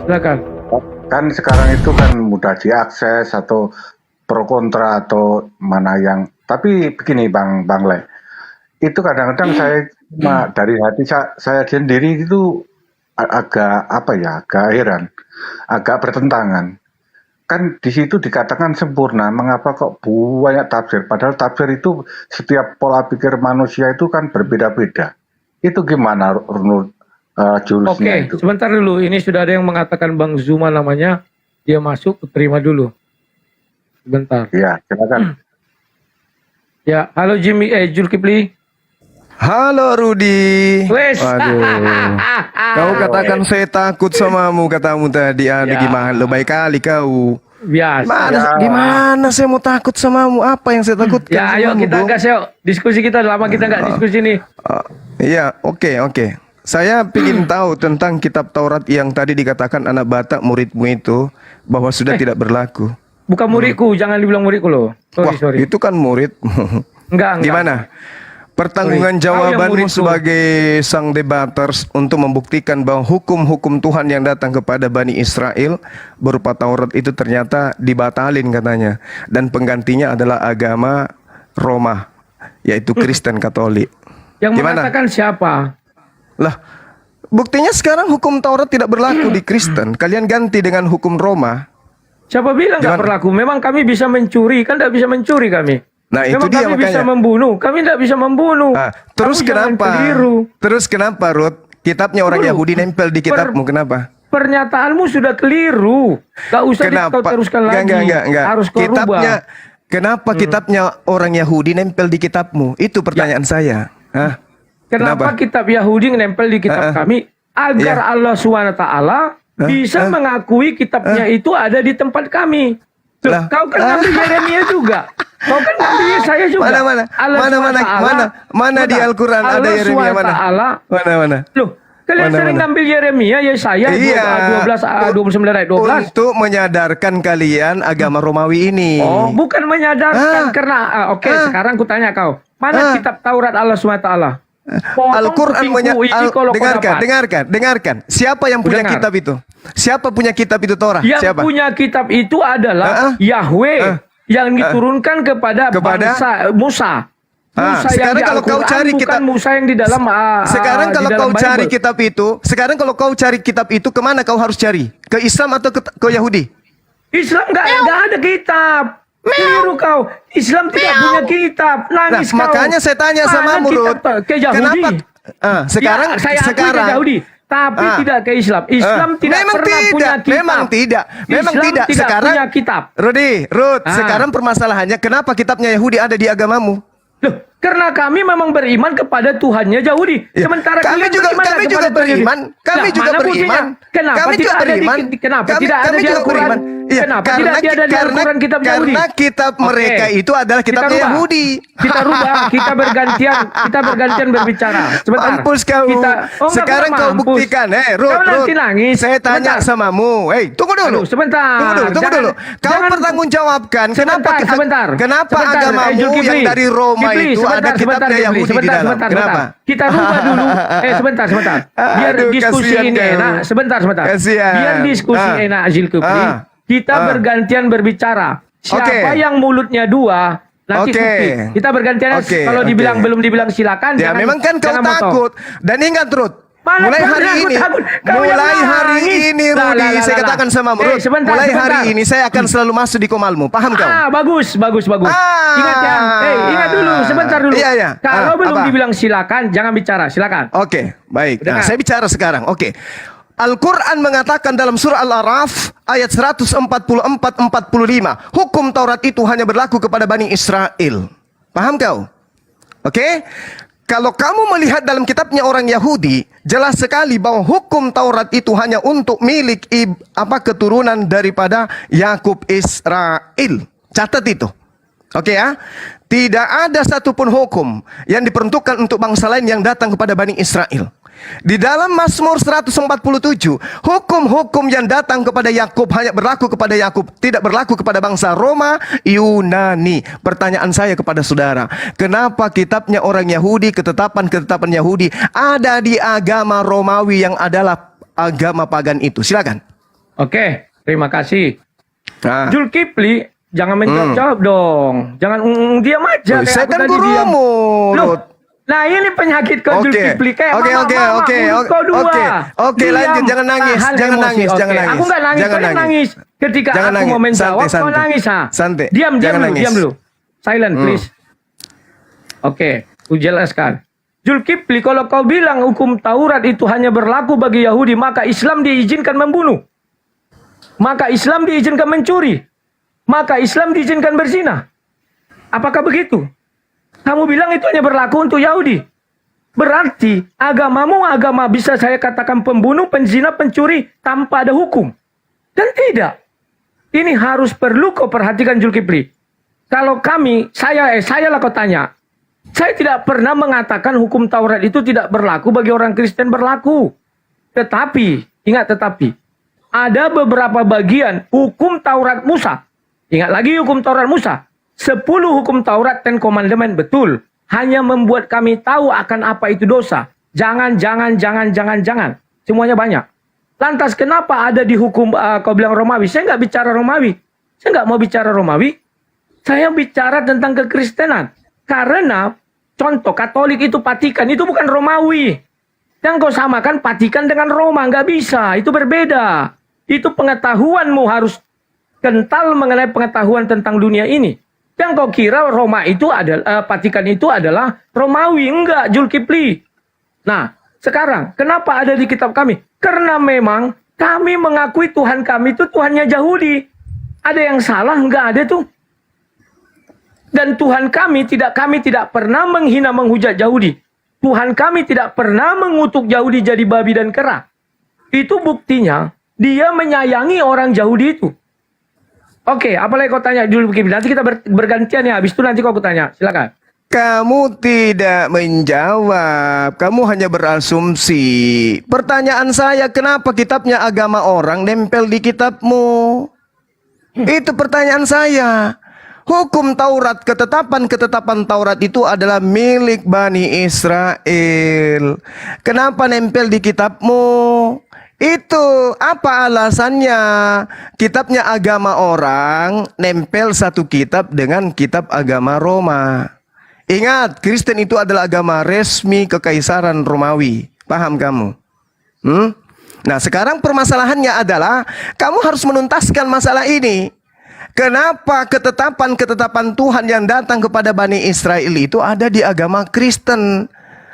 Silakan. Kan sekarang itu kan mudah diakses atau pro kontra atau mana yang. Tapi begini Bang Le, itu kadang-kadang saya dari hati saya sendiri itu agak apa ya, agak heran, agak bertentangan. Kan di situ dikatakan sempurna, mengapa kok banyak tafsir? Padahal tafsir itu setiap pola pikir manusia itu kan berbeda-beda. Itu gimana jurusnya Oke, itu? sebentar dulu. Ini sudah ada yang mengatakan Bang Zuma namanya. Dia masuk, terima dulu. Sebentar. Ya, silakan. Ya, halo Jimmy, Zulkifli. Halo Rudi. Wes. Waduh. Kau katakan saya takut samamu, katamu tadi. Aduh, Ya. gimana? Lo baik kali kau. Biasa. Gimana saya mau takut samamu? Apa yang saya takutkan? Ya, ayo samamu, kita Bung? gas yuk. Diskusi kita lama kita nggak diskusi nih. Iya, oke. Saya ingin tahu tentang kitab Taurat yang tadi dikatakan anak Batak muridmu itu bahwa sudah tidak berlaku. Bukan muridku, jangan dibilang muridku loh. Wah, Sorry. itu kan murid. Enggak. Gimana? Pertanggungan Sorry. Kau yang jawabanmu muridku. sebagai sang debaters untuk membuktikan bahwa hukum-hukum Tuhan yang datang kepada Bani Israel berupa Taurat itu ternyata dibatalin katanya. Dan penggantinya adalah agama Roma, yaitu Kristen Katolik. Yang Gimana? mengatakan siapa? Lah, buktinya sekarang hukum Taurat tidak berlaku di Kristen. Kalian ganti dengan hukum Roma. Siapa bilang nggak Gimana? berlaku? Memang kami bisa mencuri, kan tidak bisa mencuri kami. Nah, itu Memang dia kami bisa makanya. membunuh, kami tidak bisa membunuh. Ah, terus Kamu jangan kenapa? keliru. Terus kenapa, Ruth? Kitabnya orang Dulu. Yahudi nempel di kitabmu, kenapa? Pernyataanmu sudah keliru. Gak usah kau teruskan lagi. Enggak. Harus kau Kitabnya, rubah. kenapa kitabnya orang Yahudi nempel di kitabmu? Itu pertanyaan saya. Hah? Kenapa kitab Yahudi nempel di kitab kami? Agar Allah SWT bisa mengakui kitabnya itu ada di tempat kami. Loh, Lah. kau kan ngambil Yeremia juga. Kau kan ngambil saya juga. Mana di Al-Quran ada Yeremia mana? Mana? Loh, kalian Mana, sering mana? ngambil Yeremia, Yesaya Iya. 29 ayat 12. Untuk menyadarkan kalian agama Romawi ini. Oh, bukan menyadarkan karena sekarang ku tanya kau. Mana kitab Taurat Allah SWT? Al-Quran dengarkan. Siapa yang punya Dengar. kitab itu? Siapa punya kitab itu Torah? Yang Siapa? punya kitab itu adalah Yahweh yang diturunkan kepada bangsa Musa. Musa yang sekarang di kalau kau Al-Quran, cari bukan kitab Musa yang di dalam sekarang di kalau dalam kau cari Bible. kitab itu, sekarang kalau kau cari kitab itu kemana kau harus cari? Ke Islam atau ke Yahudi? Islam nggak ada kitab. Keliru kau. Islam tidak punya kitab. Nangis kau. Makanya saya tanya sama Mana Murud. kitab ke Yahudi? Kenapa? Sekarang Ya, saya akui ke Yahudi, tapi tidak ke Islam. Islam tidak memang pernah tidak, punya kitab. memang tidak. Islam tidak Sekarang punya kitab. Ruth, sekarang permasalahannya kenapa kitabnya Yahudi ada di agamamu? Loh, karena kami memang beriman kepada Tuhannya Yahudi. Ya, Sementara kami kalian juga beriman kepada Tuhan Yahudi. beriman. Kami Nah, juga mana beriman. buktinya? Kenapa Kami tidak juga ada beriman. kenapa Kami- tidak ada kami di juga Al-Quran? beriman. Iya, Kenapa tidak ada di Al-Quran kitab Yahudi? Karena kitab mereka itu adalah kitabnya Kita rubah. Yahudi. Kita rubah, kita bergantian berbicara. Sebentar. Mampus kau. Sekarang kau buktikan. Ruth, Kau nanti nangis. saya tanya samamu. Tunggu dulu. Aduh, sebentar. Tunggu dulu. Kau bertanggungjawabkan Sebentar. kenapa agamamu Zulkifli. yang dari Roma Kifli, itu ada kitabnya Yahudi di dalam. Kenapa? Kita rubah dulu. Sebentar. Biar Aduh, diskusi kasihan ini kau. enak. Sebentar. Kasihan. Biar diskusi enak, Zulkifli. Kita bergantian berbicara. Siapa yang mulutnya dua, nanti bukti. Kita bergantian. Kalau dibilang belum dibilang silakan. Ya memang kan kau jangan motong. takut. Dan ingat Ruth, Mana mulai kau hari bilang aku ini, takut? Kau yang nangis. Rudy, saya katakan sama Ruth, sebentar. mulai hari ini saya akan selalu masuk di komalmu. Paham kau? Bagus. Ingat ya. Ingat dulu, sebentar dulu. Iya. Kalau belum Apa? dibilang silakan, jangan bicara. Silakan. Oke, baik. Nah, Dengar. saya bicara sekarang. Oke. Al-Quran mengatakan dalam surah Al-Araf ayat 144-45, hukum Taurat itu hanya berlaku kepada Bani Israel. Paham kau? Oke? Kalau kamu melihat dalam kitabnya orang Yahudi, jelas sekali bahwa hukum Taurat itu hanya untuk milik keturunan daripada Yakub Israel. Catat itu. Oke ya? Tidak ada satupun hukum yang diperuntukkan untuk bangsa lain yang datang kepada Bani Israel. Di dalam Mazmur 147, hukum-hukum yang datang kepada Yakub hanya berlaku kepada Yakub, tidak berlaku kepada bangsa Roma, Yunani. Pertanyaan saya kepada saudara, kenapa kitabnya orang Yahudi, ketetapan-ketetapan Yahudi ada di agama Romawi yang adalah agama pagan itu? Silakan. Oke, terima kasih. Nah. Zulkifli, jangan menjawab dong. Jangan diam aja. Loh, kayak saya aku kan tadi diam. gurumu. Loh, nah ini penyakit kau Zulkifli. Kayak Oke, mulut kau dua. Oke, Diam, lanjut. Jangan nangis, tahan jangan emosi. nangis, Oke, jangan nangis. Aku nggak nangis, Jangan kau yang nangis. nangis. Ketika Jangan aku nangis. mau menjawab, Santai, kau santai. nangis. Ha? Santai. Diam Jangan dulu, nangis. diam dulu. Silent, please. Oke, aku jelaskan. Zulkifli, kalau kau bilang hukum Taurat itu hanya berlaku bagi Yahudi, maka Islam diizinkan membunuh. Maka Islam diizinkan mencuri. Maka Islam diizinkan berzina. Apakah begitu? Kamu bilang itu hanya berlaku untuk Yahudi. Berarti agamamu agama bisa saya katakan pembunuh, penzina, pencuri tanpa ada hukum. Dan tidak. Ini harus perlu kau perhatikan Zulkifli. Kalau saya lah kau tanya. Saya tidak pernah mengatakan hukum Taurat itu tidak berlaku bagi orang Kristen berlaku. Tetapi, ingat tetapi. Ada beberapa bagian hukum Taurat Musa. Ingat lagi hukum Taurat Musa. 10 hukum Taurat, 10 Commandment, betul. Hanya membuat kami tahu akan apa itu dosa. Jangan. Semuanya banyak. Lantas kenapa ada di hukum, kau bilang Romawi? Saya nggak bicara Romawi. Saya nggak mau bicara Romawi. Saya bicara tentang kekristenan. Karena contoh Katolik itu Vatikan, itu bukan Romawi. Yang kau samakan Vatikan dengan Roma, nggak bisa. Itu berbeda. Itu pengetahuanmu harus kental mengenai pengetahuan tentang dunia ini. Yang kau kira Roma itu adalah Vatikan itu adalah Romawi, enggak Zulkifli. Nah, sekarang kenapa ada di kitab kami? Karena memang kami mengakui Tuhan kami itu Tuhannya Yahudi. Ada yang salah? Enggak ada tuh. Dan Tuhan kami tidak pernah menghina menghujat Yahudi. Tuhan kami tidak pernah mengutuk Yahudi jadi babi dan kera. Itu buktinya dia menyayangi orang Yahudi itu. Oke, apalagi kau tanya dulu, nanti kita bergantian ya. Habis itu nanti kau tanya, silakan. Kamu tidak menjawab, kamu hanya berasumsi. Pertanyaan saya, kenapa kitabnya agama orang nempel di kitabmu? Itu pertanyaan saya. Hukum Taurat, ketetapan Taurat itu adalah milik Bani Israel. Kenapa nempel di kitabmu? Itu apa alasannya? Kitabnya agama orang nempel satu kitab dengan kitab agama Roma. Ingat, Kristen itu adalah agama resmi Kekaisaran Romawi. Paham kamu? Nah, sekarang permasalahannya adalah kamu harus menuntaskan masalah ini. Kenapa ketetapan Tuhan yang datang kepada Bani Israel itu ada di agama Kristen?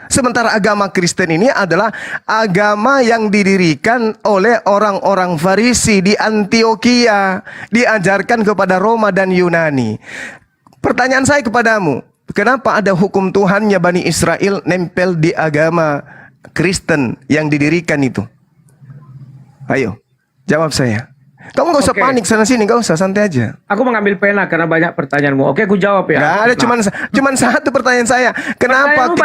Sementara agama Kristen ini adalah agama yang didirikan oleh orang-orang Farisi di Antioquia, diajarkan kepada Roma dan Yunani. Pertanyaan saya kepadamu, kenapa ada hukum Tuhannya Bani Israel nempel di agama Kristen yang didirikan itu? Ayo, jawab saya. Kamu gak usah panik sana sini, gak usah, santai aja. Aku mengambil pena karena banyak pertanyaanmu. Oke, aku jawab ya. Gak ada, cuman satu pertanyaan saya. Kenapa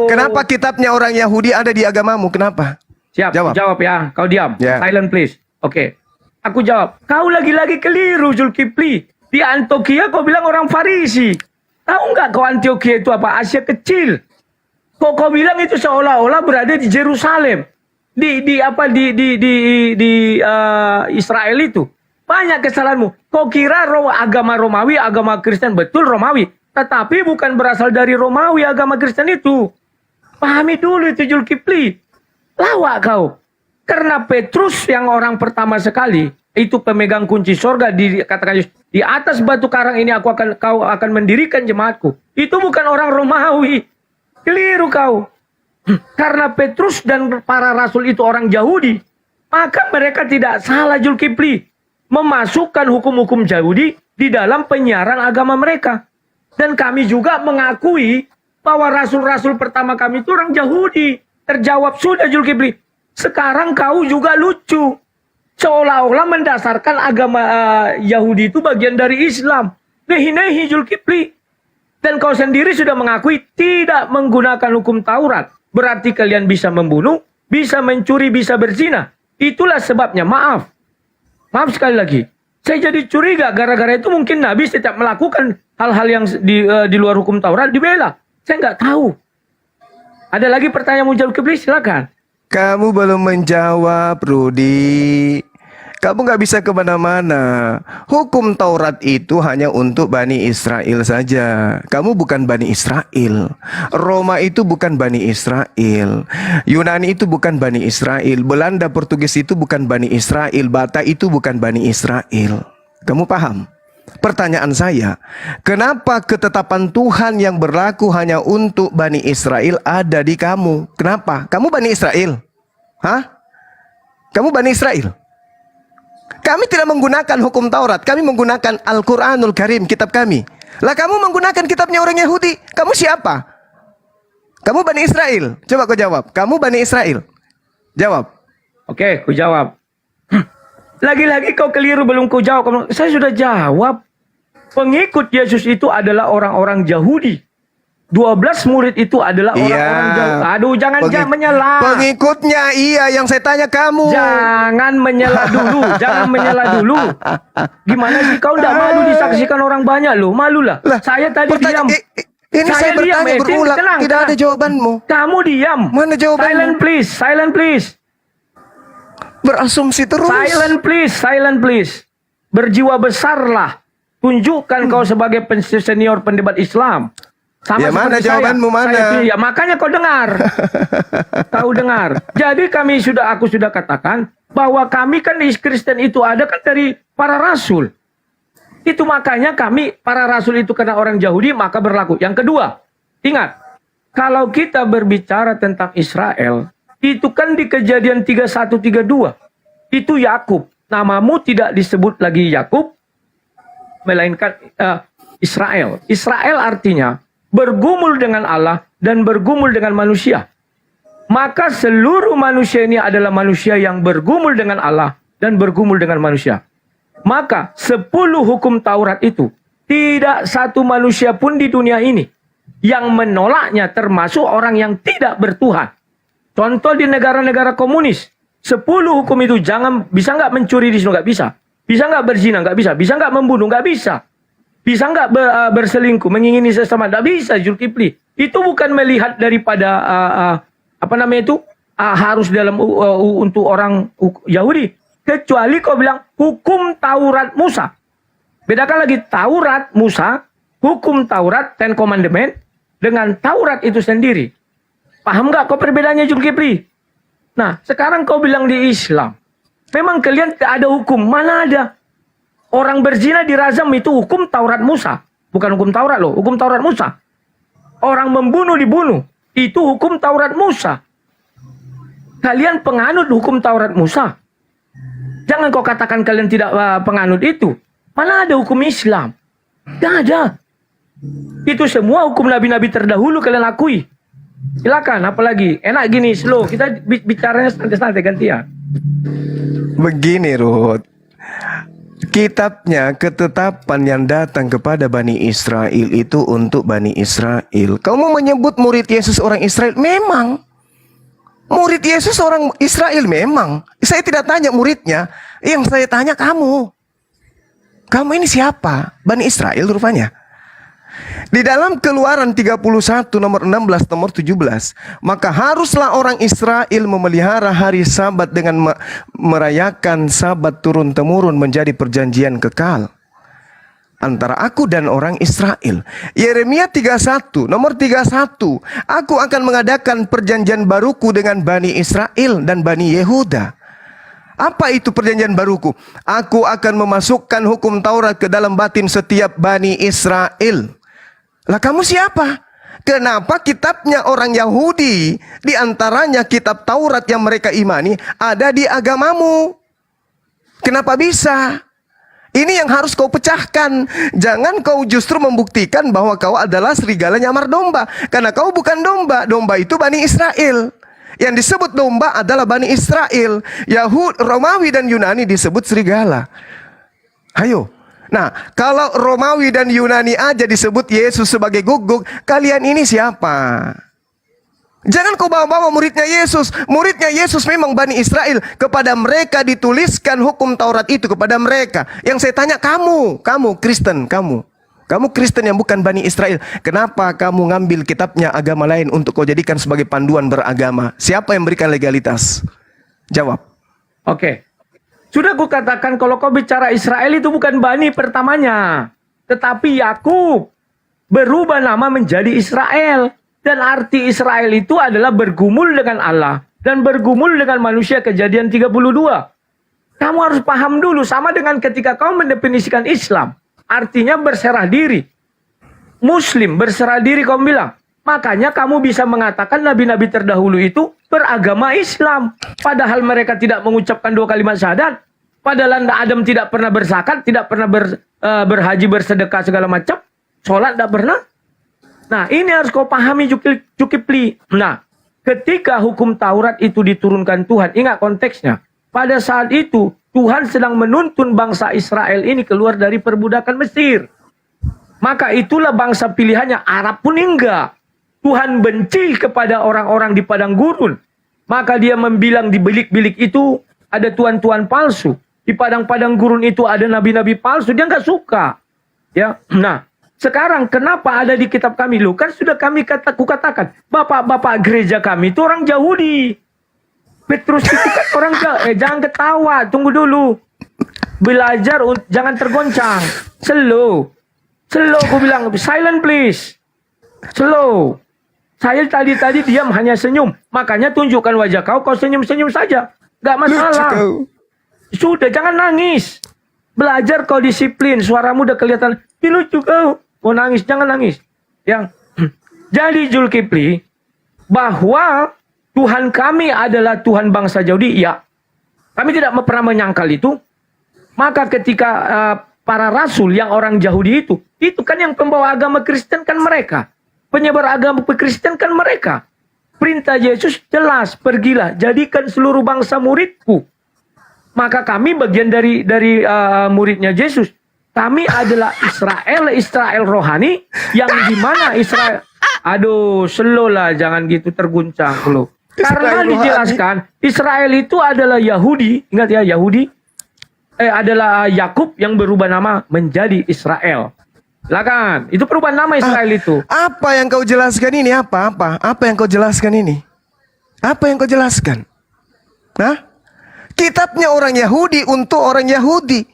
kenapa kitabnya orang Yahudi ada di agamamu? Kenapa? Siap, jawab ya. Kau diam. Yeah. Silent please. Oke. Aku jawab. Kau lagi-lagi keliru Zulkifli. Di Antioquia kau bilang orang Farisi. Tahu nggak kau Antioquia itu apa? Asia kecil. Kau bilang itu seolah-olah berada di Yerusalem. Di Israel itu banyak kesalahanmu. Kau kira agama Romawi, agama Kristen, betul Romawi, tetapi bukan berasal dari Romawi agama Kristen itu. Pahami dulu itu Zulkifli. Lawak kau. Karena Petrus yang orang pertama sekali itu pemegang kunci sorga, dikatakan di atas batu karang ini kau akan mendirikan jemaatku. Itu bukan orang Romawi. Keliru kau. Karena Petrus dan para rasul itu orang Yahudi, maka mereka tidak salah Zulkifli memasukkan hukum-hukum Yahudi di dalam penyiaran agama mereka. Dan kami juga mengakui bahwa rasul-rasul pertama kami itu orang Yahudi. Terjawab sudah Zulkifli. Sekarang kau juga lucu. Seolah-olah mendasarkan agama Yahudi itu bagian dari Islam. Nehi-nehi Zulkifli. Dan kau sendiri sudah mengakui tidak menggunakan hukum Taurat. Berarti kalian bisa membunuh, bisa mencuri, bisa berzina. Itulah sebabnya, maaf sekali lagi. Saya jadi curiga, gara-gara itu mungkin Nabi setiap melakukan hal-hal yang di luar hukum Taurat dibela. Saya nggak tahu. Ada lagi pertanyaan Zulkifli, silakan. Kamu belum menjawab, Rudi. Kamu nggak bisa kemana-mana. Hukum Taurat itu hanya untuk Bani Israel saja. Kamu bukan Bani Israel. Roma itu bukan Bani Israel. Yunani itu bukan Bani Israel. Belanda, Portugis itu bukan Bani Israel. Batak itu bukan Bani Israel. Kamu paham? Pertanyaan saya, kenapa ketetapan Tuhan yang berlaku hanya untuk Bani Israel ada di kamu? Kenapa? Kamu Bani Israel? Hah? Kamu Bani Israel? Kami tidak menggunakan hukum Taurat, kami menggunakan Al-Quranul Karim, kitab kami. Lah kamu menggunakan kitabnya orang Yahudi, kamu siapa? Kamu Bani Israel? Coba kau jawab, kamu Bani Israel? Jawab. Oke, ku jawab. Lagi-lagi kau keliru, belum ku jawab. Saya sudah jawab. Pengikut Yesus itu adalah orang-orang Yahudi. 12 murid itu adalah orang-orang Yahudi. Aduh, jangan menyela. Pengikutnya iya, yang saya tanya kamu. Jangan menyela dulu, jangan menyela dulu. Gimana sih kau tidak malu disaksikan orang banyak loh? Malulah. Lah, Saya tadi diam. Ini saya bertanya berulang, tenang, tidak ada jawabanmu. Kamu diam. Mana jawabanmu? Silent please, silent please. Berasumsi terus. Silent please, silent please. Berjiwa besarlah. Tunjukkan kau sebagai senior pendebat Islam. Sama Ya, mana seperti jawabanmu, mana? Ya makanya kau dengar. Kau dengar. Jadi aku sudah katakan bahwa kami kan di Kristen itu ada kan dari para rasul. Itu makanya kami para rasul itu karena orang Yahudi maka berlaku. Yang kedua, ingat, kalau kita berbicara tentang Israel, itu kan di Kejadian 31-32. Itu Yakub. Namamu tidak disebut lagi Yakub, melainkan Israel. Israel artinya bergumul dengan Allah dan bergumul dengan manusia. Maka seluruh manusia ini adalah manusia yang bergumul dengan Allah dan bergumul dengan manusia. Maka 10 hukum Taurat itu tidak satu manusia pun di dunia ini yang menolaknya, termasuk orang yang tidak bertuhan. Contoh di negara-negara komunis, 10 hukum itu bisa nggak mencuri di situ, nggak bisa. Bisa nggak berzina, nggak bisa. Bisa nggak membunuh, nggak bisa. Bisa nggak berselingkuh, mengingini sesama? Nggak bisa, Zulkifli. Itu bukan melihat daripada harus dalam untuk orang Yahudi. Kecuali kau bilang hukum Taurat Musa. Bedakan lagi Taurat Musa, hukum Taurat Ten Commandment dengan Taurat itu sendiri. Paham nggak kau perbedaannya, Zulkifli? Nah, sekarang kau bilang di Islam, memang kalian tidak ada hukum. Mana ada? Orang berzina dirajam itu hukum Taurat Musa. Bukan hukum Taurat loh, hukum Taurat Musa. Orang membunuh dibunuh. Itu hukum Taurat Musa. Kalian penganut hukum Taurat Musa. Jangan kau katakan kalian tidak penganut itu. Mana ada hukum Islam? Tidak ada. Itu semua hukum nabi-nabi terdahulu kalian akui. Silakan, apalagi? Enak gini, slow. Kita bicaranya santai-santai gantian. Begini, Ruth. Kitabnya, ketetapan yang datang kepada Bani Israel itu untuk Bani Israel. Kamu menyebut murid Yesus orang Israel? Memang. Murid Yesus orang Israel memang. Saya tidak tanya muridnya. Yang saya tanya kamu. Kamu ini siapa? Bani Israel rupanya. Di dalam Keluaran 31 nomor 16 nomor 17, maka haruslah orang Israel memelihara hari Sabat dengan merayakan Sabat turun-temurun menjadi perjanjian kekal antara aku dan orang Israel. Yeremia 31 nomor 31, aku akan mengadakan perjanjian baruku dengan Bani Israel dan Bani Yehuda. Apa itu perjanjian baruku? Aku akan memasukkan hukum Taurat ke dalam batin setiap Bani Israel. Lah kamu siapa? Kenapa kitabnya orang Yahudi, di antaranya kitab Taurat yang mereka imani, ada di agamamu? Kenapa bisa? Ini yang harus kau pecahkan. Jangan kau justru membuktikan bahwa kau adalah serigala nyamar domba. Karena kau bukan domba. Domba itu Bani Israel. Yang disebut domba adalah Bani Israel. Yahudi, Romawi dan Yunani disebut serigala. Ayo. Nah, kalau Romawi dan Yunani aja disebut Yesus sebagai guguk, kalian ini siapa? Jangan kau bawa-bawa muridnya Yesus. Muridnya Yesus memang Bani Israel. Kepada mereka dituliskan hukum Taurat itu kepada mereka. Yang saya tanya kamu Kristen, kamu. Kamu Kristen yang bukan Bani Israel. Kenapa kamu ngambil kitabnya agama lain untuk kau jadikan sebagai panduan beragama? Siapa yang berikan legalitas? Jawab. Oke. Sudah aku katakan kalau kau bicara Israel itu bukan Bani pertamanya. Tetapi Yakub berubah nama menjadi Israel. Dan arti Israel itu adalah bergumul dengan Allah. Dan bergumul dengan manusia, Kejadian 32. Kamu harus paham dulu, sama dengan ketika kau mendefinisikan Islam. Artinya berserah diri. Muslim berserah diri kamu bilang. Makanya kamu bisa mengatakan nabi-nabi terdahulu itu beragama Islam. Padahal mereka tidak mengucapkan 2 kalimat syahadat. Padahal Adam tidak pernah berzakat, tidak pernah berhaji, bersedekah segala macam. Sholat tidak pernah. Nah ini harus kau pahami Zulkifli. Nah ketika hukum Taurat itu diturunkan Tuhan, ingat konteksnya. Pada saat itu Tuhan sedang menuntun bangsa Israel ini keluar dari perbudakan Mesir. Maka itulah bangsa pilihannya. Arab pun enggak. Tuhan benci kepada orang-orang di padang gurun. Maka dia membilang di bilik-bilik itu ada tuan-tuan palsu. Di padang-padang gurun itu ada nabi-nabi palsu. Dia enggak suka. Ya, nah sekarang kenapa ada di kitab kami? Loh, kan sudah kukatakan. Bapak-bapak gereja kami itu orang Yahudi. Petrus itu kan orang jangan ketawa, tunggu dulu. Belajar, jangan tergoncang. Slow. Slow, aku bilang, silent please. Slow. Saya tadi diam, hanya senyum. Makanya tunjukkan wajah kau senyum-senyum saja. Gak masalah. Sudah, jangan nangis. Belajar kau disiplin, suaramu udah kelihatan. Lucu kau. Mau nangis, jangan nangis. Yang jadi Zulkifli, bahwa Tuhan kami adalah Tuhan bangsa Yahudi, ya. Kami tidak pernah menyangkal itu. Maka ketika para rasul yang orang Yahudi itu kan yang pembawa agama Kristen kan mereka. Penyebar agama Kristen kan mereka. Perintah Yesus jelas, pergilah, jadikan seluruh bangsa muridku. Maka kami bagian dari muridnya Yesus. Kami adalah Israel rohani, yang dimana Israel. Aduh, slow lah, jangan gitu terguncang lo. Karena dijelaskan Israel itu adalah Yahudi, ingat ya Yahudi, adalah Yakub yang berubah nama menjadi Israel. Silakan, itu perubahan nama Israel itu. Apa yang kau jelaskan ini? Apa yang kau jelaskan ini? Apa yang kau jelaskan? Hah? Kitabnya orang Yahudi untuk orang Yahudi.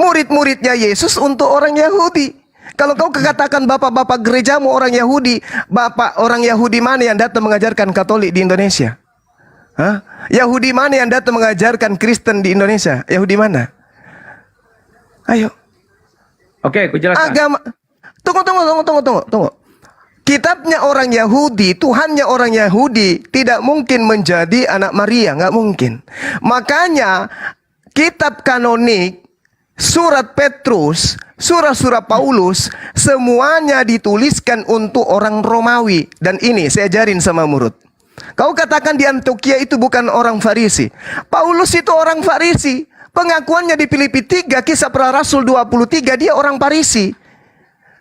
Murid-muridnya Yesus untuk orang Yahudi. Kalau kau katakan bapak-bapak gerejamu orang Yahudi, bapak orang Yahudi mana yang datang mengajarkan Katolik di Indonesia? Hah? Yahudi mana yang datang mengajarkan Kristen di Indonesia? Yahudi mana? Ayo. Oke, aku jelaskan. Agama. Tunggu. Kitabnya orang Yahudi, Tuhannya orang Yahudi, tidak mungkin menjadi anak Maria, nggak mungkin. Makanya kitab kanonik, surat Petrus, surah-surah Paulus, semuanya dituliskan untuk orang Romawi. Dan ini saya ajarin sama murid. Kau katakan di Antioquia itu bukan orang Farisi. Paulus itu orang Farisi. Pengakuannya di Filipi 3, kisah para Rasul 23, dia orang Farisi.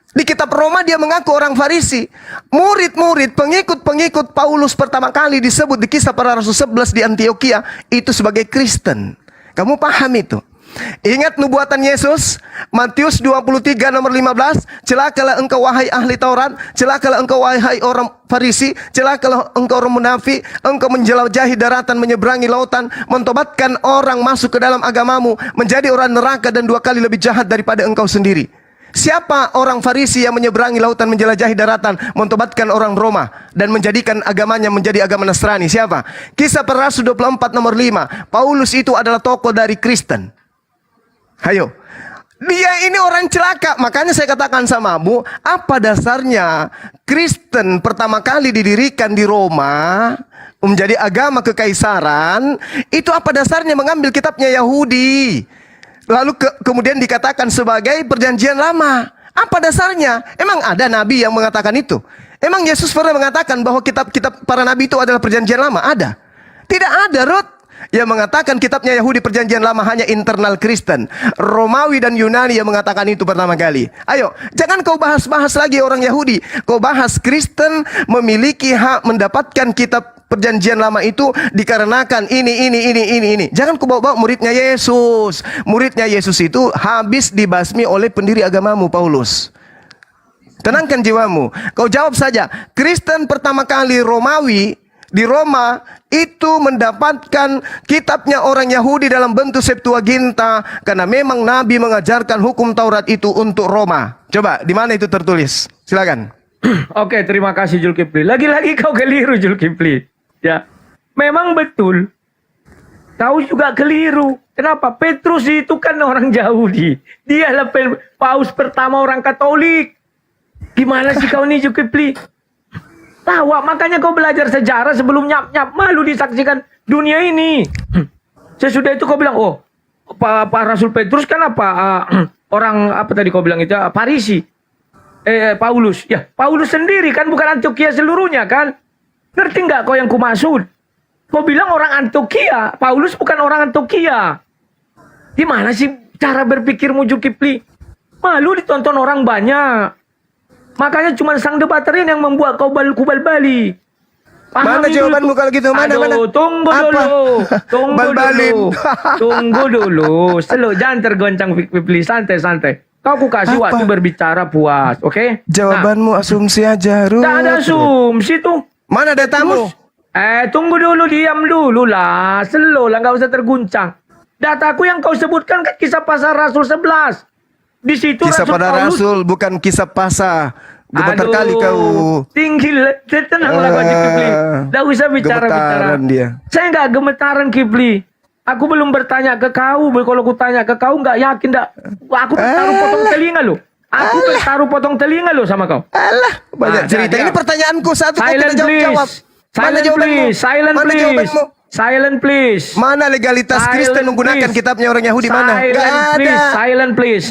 Di kitab Roma dia mengaku orang Farisi. Murid-murid, pengikut-pengikut Paulus pertama kali disebut di kisah para Rasul 11 di Antioquia itu sebagai Kristen. Kamu paham itu? Ingat nubuatan Yesus, Matius 23 nomor 15, celakalah engkau wahai ahli Taurat, celakalah engkau wahai orang Farisi, celakalah engkau orang munafik, engkau menjelajahi daratan, menyeberangi lautan, mentobatkan orang masuk ke dalam agamamu, menjadi orang neraka dan 2 kali lebih jahat daripada engkau sendiri. Siapa orang Farisi yang menyeberangi lautan, menjelajahi daratan, mentobatkan orang Roma dan menjadikan agamanya menjadi agama Nasrani? Siapa? Kisah para Rasul 24 nomor 5. Paulus itu adalah tokoh dari Kristen. Ayo, dia ini orang celaka. Makanya saya katakan samamu, apa dasarnya Kristen pertama kali didirikan di Roma menjadi agama kekaisaran? Itu apa dasarnya mengambil kitabnya Yahudi, lalu kemudian dikatakan sebagai perjanjian lama? Apa dasarnya? Emang ada nabi yang mengatakan itu? Emang Yesus pernah mengatakan bahwa kitab-kitab para nabi itu adalah perjanjian lama? Ada? Tidak ada, Ruth. yang mengatakan kitabnya Yahudi perjanjian lama hanya internal Kristen. Romawi dan Yunani yang mengatakan itu pertama kali. Ayo, jangan kau bahas-bahas lagi orang Yahudi. Kau bahas Kristen memiliki hak mendapatkan kitab perjanjian lama itu dikarenakan ini. Jangan kau bawa-bawa muridnya Yesus. Muridnya Yesus itu habis dibasmi oleh pendiri agamamu, Paulus. Tenangkan jiwamu. Kau jawab saja. Kristen pertama kali Romawi di Roma itu mendapatkan kitabnya orang Yahudi dalam bentuk Septuaginta karena memang Nabi mengajarkan hukum Taurat itu untuk Roma. Coba, di mana itu tertulis? Silakan. Oke, terima kasih Zulkifli. Lagi-lagi kau keliru Zulkifli. Ya, memang betul. Kau juga keliru. Kenapa? Petrus itu kan orang Yahudi. Dialah paus pertama orang Katolik. Gimana sih kau nih Zulkifli? Tawa, makanya kau belajar sejarah sebelum nyap-nyap. Malu disaksikan dunia ini. Sesudah itu kau bilang, oh, Pak Rasul Petrus kan apa? Orang, apa tadi kau bilang itu? Farisi. Paulus. Ya, Paulus sendiri kan, bukan Antioquia seluruhnya kan? Ngerti nggak kau yang kumaksud? Kau bilang orang Antioquia. Paulus bukan orang Antioquia. Gimana sih cara berpikirmu Zulkifli? Malu ditonton orang banyak. Makanya cuma sang debater ini yang membuat kau kubal bali. Mana jawabanmu kalau gitu? Mana? Tunggu dulu. Tunggu dulu. Jangan tergoncang Zulkifli. Santai. Kau kasih waktu berbicara puas. Oke? Jawabanmu asumsi aja, Ruth. Tidak ada asumsi tuh. Mana datamu? Tunggu dulu. Diam dulu lah. Slow lah. Nggak usah terguncang. Dataku yang kau sebutkan kan kisah pasal Rasul 11. Di situ Kisah Rasul pada Paulus, Rasul, bukan kisah pasar. Gemetar kali kau. Tinggi, tenanglah kau Kifli. Tidak usah bicara. Gemetaran dia. Saya nggak gemetaran Kifli. Aku belum bertanya ke kau. Kalau aku tanya ke kau nggak yakin dak. Aku bertaruh potong telinga lo. Aku bertaruh potong telinga lo sama kau. Alah, banyak cerita. Ini pertanyaanku satu, kau tidak jawab. Mana jawabanmu? Mana jawabanmu? Silent please. Mana legalitas Kristen menggunakan kitabnya orang Yahudi? Mana? Gak ada. Silent please.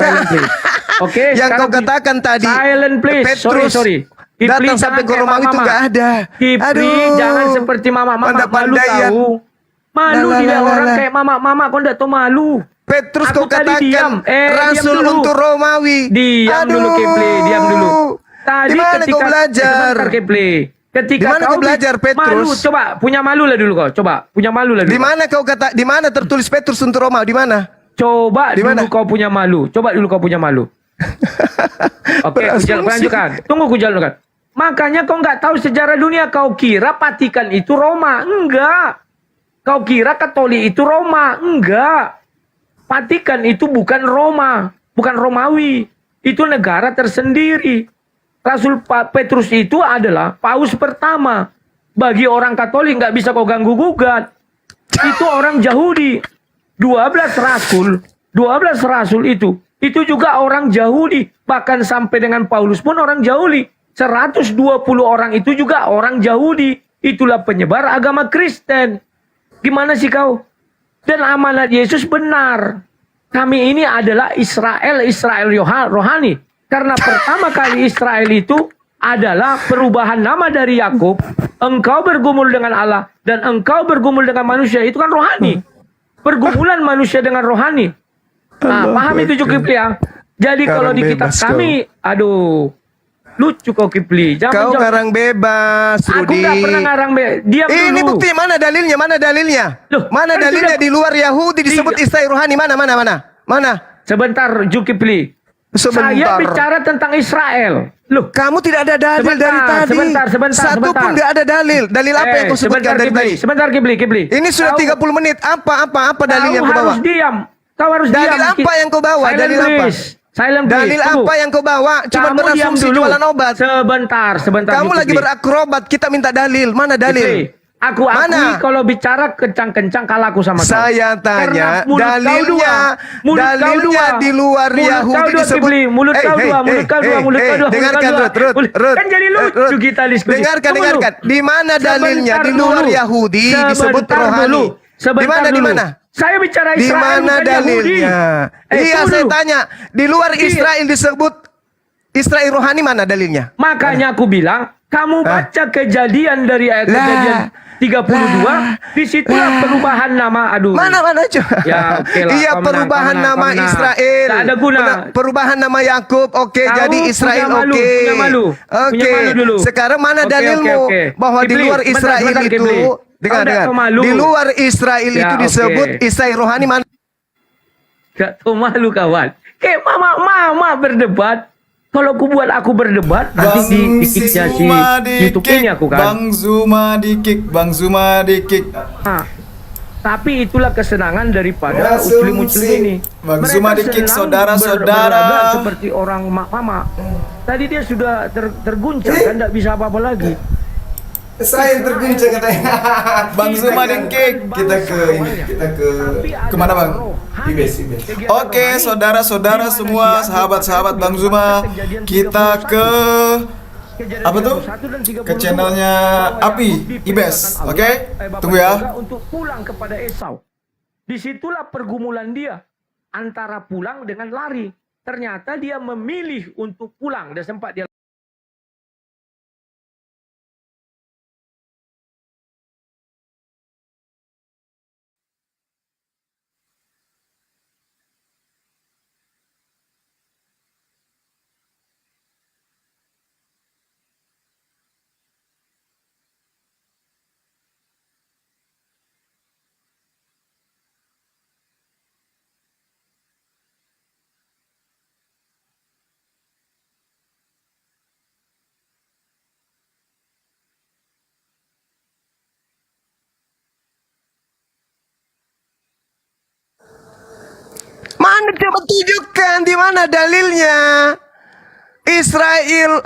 Oke, yang kau katakan tadi. Silent please. Petrus Sorry. datang sampai ke Romawi itu gak ada. Kifli, jangan seperti mama. Malu ya. tahu. Malu dia orang kayak mama. Kau tidak tahu malu. Petrus Aku kau tadi katakan diam. Rasul Diam dulu. untuk Romawi. Diam dulu Kifli, diam dulu. Tadi Di mana kau belajar? Sebentar Kifli. Ketika Di mana kau belajar, Petrus? Malu, coba punya malu lah dulu kau. Punya malu lah dulu. Di mana kau kata? Di mana tertulis Petrus untuk Roma? Di mana? Coba Di mana? dulu kau punya malu. Coba dulu kau punya malu. Oke, lanjutkan. Tunggu ku jalankan. Makanya kau nggak tahu sejarah dunia. Kau kira Vatikan itu Roma? Enggak. Kau kira Katolik itu Roma? Enggak. Vatikan itu bukan Roma, bukan Romawi. Itu negara tersendiri. Rasul Petrus itu adalah paus pertama. Bagi orang Katolik nggak bisa kau ganggu gugat. Itu orang Yahudi. 12 rasul itu juga orang Yahudi. Bahkan sampai dengan Paulus pun orang Yahudi. 120 orang itu juga orang Yahudi. Itulah penyebar agama Kristen. Gimana sih kau? Dan amanat Yesus benar. Kami ini adalah Israel rohani. Karena pertama kali Israel itu adalah perubahan nama dari Yakub. Engkau bergumul dengan Allah dan engkau bergumul dengan manusia. Itu kan rohani. Pergumulan manusia dengan rohani. Nah, paham itu Kifli ya? Jadi kalau di kitab kami, aduh, lucu kau Kifli. Kau ngarang bebas, Aku Rudi. nggak pernah ngarang bebas. Diam dulu. Ini bukti, mana dalilnya? Loh, Mana kan dalilnya sudah- di luar Yahudi disebut Israel rohani? Mana? Sebentar, Zulkifli. Sebentar. Saya bicara tentang Israel. Loh, Kamu tidak ada dalil dari tadi. sebentar. Satu pun tidak ada dalil. Dalil apa yang kau sebutkan dari tadi? Sebentar, Kifli. Ini sudah 30 menit. Apa dalil yang kau bawa? Harus diam. Kau harus Dalil diam. apa yang kau bawa? Silent Dalil apa? please. Silent please. Dalil Tunggu. apa yang kau bawa? Cuma Kamu diam berasumsi dulu. jualan obat. Sebentar. Kamu lagi Kifli. berakrobat. Kita minta dalil. Mana dalil? Kifli, aku akui Mana? kalau bicara kencang-kencang kalahku sama kau. Saya tanya Karena mulut kau dalilnya. Mulut kau Dalilnya dua. di luar Mulut Yahudi kau dua, disebut. Kifli. Mulut kau dua. Dengarkan, Ruth. Kan jadi lucu kita diskusi. Dengarkan. Tunggu dulu. Di mana dalilnya Sebentar di luar dulu. Yahudi disebut Sebentar rohani? dulu. Sebentar Di dulu. mana? Saya bicara Di Israel mana bukan Yahudi. dalilnya? Iya, tunggu saya dulu. tanya. Di luar Iya. Israel disebut Israel rohani, mana dalilnya? Makanya aku bilang Kamu baca kejadian dari ayat kejadian 32, disitulah perubahan nama. Aduh. Mana coba? Ya, oke lah. Iya, Kau perubahan menang, nama kau menang. Israel. Tak ada guna. Perubahan nama Yakub. Oke, Kau jadi Israel. punya malu, Oke. punya malu. Punya Oke. malu dulu. Sekarang mana Oke, dalilmu oke. bahwa di Kibli, luar bentar, Israel bentar, itu Kibli. dengar. Kau tak tahu malu. Di luar Israel Ya, itu oke. disebut Israel rohani mana? Gak tahu malu kawan. Kayak mama berdebat. Kalau aku berdebat, nanti di kicknya si YouTube ini aku kan. Bang Zuma di-kick. Nah, tapi itulah kesenangan daripada muslim ini. Bang Mereka Zuma di-kick, senang saudara-saudara. berlagak seperti orang mama. Tadi dia sudah terguncang kan, tidak bisa apa-apa lagi. Saya terguncang katanya. Bang Zuma di-kick. Kita ke kemana Bang? Ibes. Oke, saudara-saudara semua, sahabat-sahabat Bang Zuma, kita ke apa tuh? Ke channelnya Api Ibes. Oke? Tunggu ya. Untuk pulang kepada Esau. Disitulah pergumulan dia antara pulang dengan lari. Ternyata dia memilih untuk pulang dan sempat dia Mana coba tunjukkan di mana dalilnya? Israel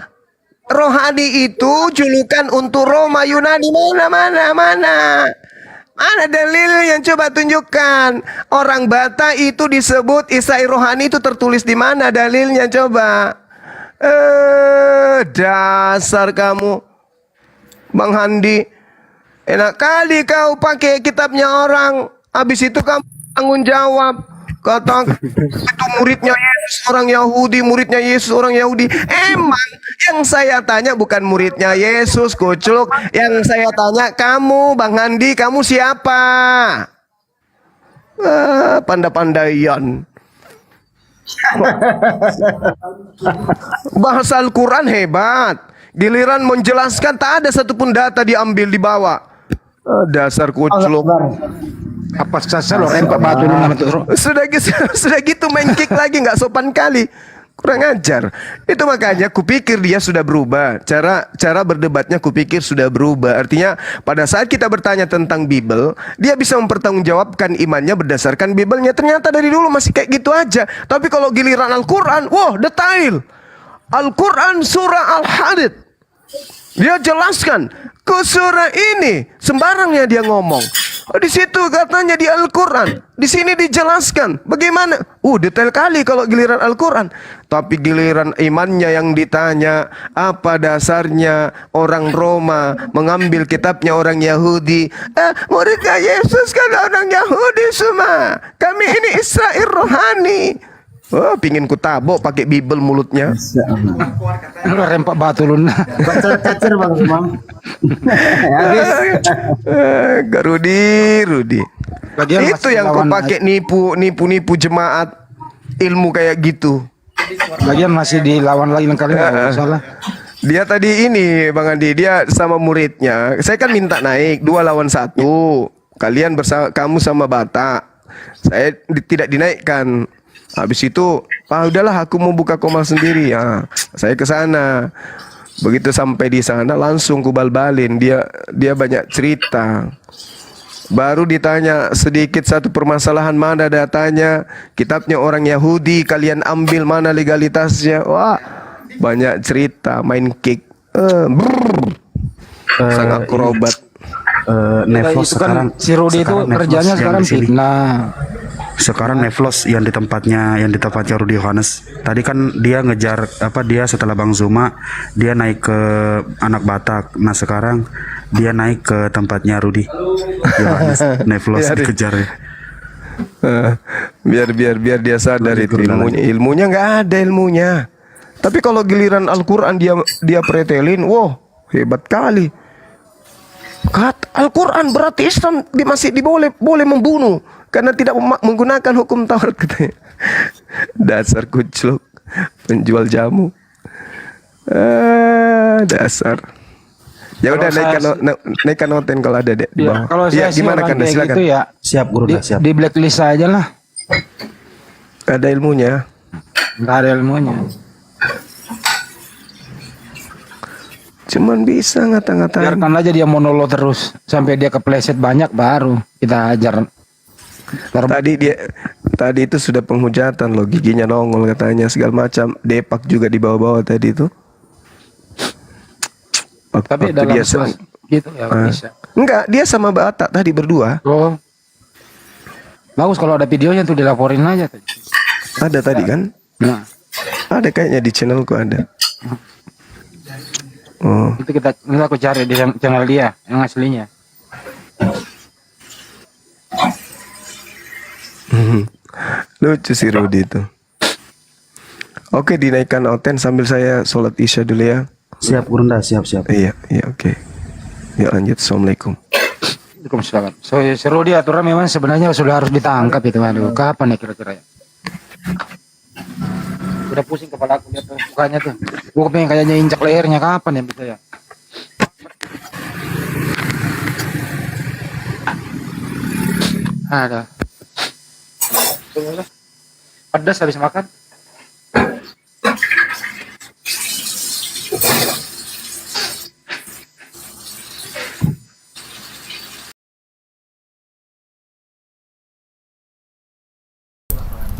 rohani itu julukan untuk Roma Yunani. Mana? Mana dalil yang coba tunjukkan? Orang Bata itu disebut Israel rohani itu tertulis di mana dalilnya coba? Dasar kamu, Bang Handi. Enak kali kau pakai kitabnya orang. Habis itu kamu tanggung jawab. Kata itu muridnya Yesus orang Yahudi, muridnya Yesus orang Yahudi. Emang yang saya tanya bukan muridnya Yesus, kucluk. Yang saya tanya kamu, Bang Handi, kamu siapa? Pandai-pandaian. Bahasa Al-Quran hebat. Giliran menjelaskan tak ada satupun data diambil dibawa. Dasar kucluk. Apa saja lo rempak batu lu nama tuh. Sudah gitu main kick lagi, nggak sopan kali, kurang ajar. Itu makanya kupikir dia sudah berubah, cara berdebatnya kupikir sudah berubah. Artinya pada saat kita bertanya tentang Bible, dia bisa mempertanggungjawabkan imannya berdasarkan Bible-nya. Ternyata dari dulu masih kayak gitu aja. Tapi kalau giliran Al-Quran, wah detail. Al-Quran surah Al-Hadid, dia jelaskan ke surah ini, sembarangnya dia ngomong. Oh, di situ katanya di Al-Quran, di sini dijelaskan bagaimana. Detail kali kalau giliran Al-Quran. Tapi giliran imannya yang ditanya, apa dasarnya orang Roma mengambil kitabnya orang Yahudi? Muridnya Yesus kan orang Yahudi semua. Kami ini Israel rohani. Pingin ku tabok pakai Bible mulutnya. Lo rempak batu lu. Cacer Bang Imam. Rudi. Lagian Itu masih yang kau lawan- pakai nipu jemaat ilmu kayak gitu. Lagian masih dilawan lagi kali nggak salah. Dia tadi ini Bang Andi, dia sama muridnya. Saya kan minta naik 2 lawan 1. Kalian bersama, kamu sama Bata. Saya tidak dinaikkan. Habis itu, udahlah aku mau buka komal sendiri ya. Saya ke sana. Begitu sampai di sana langsung kubal-balin. Dia banyak cerita. Baru ditanya sedikit satu permasalahan, mana datanya, kitabnya orang Yahudi, kalian ambil mana legalitasnya. Wah, banyak cerita, main kick. Sangat kerobat. Nevlos Itu kan sekarang si Rudy itu Nevlos kerjanya yang sekarang di sini. fitnah. Sekarang Nevlos yang di tempatnya Rudy Yohanes. Tadi kan dia ngejar dia setelah Bang Zuma dia naik ke Anak Batak. Nah sekarang dia naik ke tempatnya Rudy Yohanes. Nevlos Biar- dikejar ya. Biar dia sadar itu ilmunya nggak ada ilmunya. Tapi kalau giliran Al-Quran dia pretelin, wow, Hebat kali. Al-Quran berarti Islam masih boleh membunuh karena tidak menggunakan hukum Taurat katanya. Dasar kucluk, penjual jamu. Dasar. Ya udah naikkan noten kalau ada deh di bawah. Kalau saya sih gimana orang kan kayak silakan. gitu ya Siap guru dah, siap. di blacklist aja lah. Ada ilmunya. Nggak ada ilmunya. Cuman bisa ngata-ngatain. Biarkan aja dia monolog terus sampai dia kepleset banyak baru kita ajar. Tadi itu sudah penghujatan loh, giginya nongol katanya segala macam. Depak juga di bawah-bawah tadi itu. Tapi Waktu dalam dia kelas gitu ya bisa. Enggak, dia sama Batak tadi berdua. Oh. Bagus kalau ada videonya tuh dilaporin aja. Ada tadi kan? Nah, Ada kayaknya di channelku ada. Oh, itu kita aku cari di channel dia yang aslinya. lucu si Rudi itu. Oke, dinaikkan oten sambil saya sholat isya dulu ya. Siap guru dah, siap. Iya, oke. Ya lanjut, assalamualaikum. Waalaikumsalam. Seru dia aturan memang sebenarnya sudah harus ditangkap itu. Aduh, kapan ya kira-kira ya? Udah pusing kepala aku lihat tuh mukanya tuh. Gue pengen kayaknya injak lehernya kapan ya bisa ya? Ada. Pedas habis makan.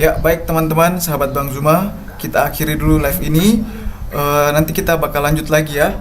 Ya, baik teman-teman, sahabat Bang Zuma, kita akhiri dulu live ini. Nanti kita bakal lanjut lagi ya.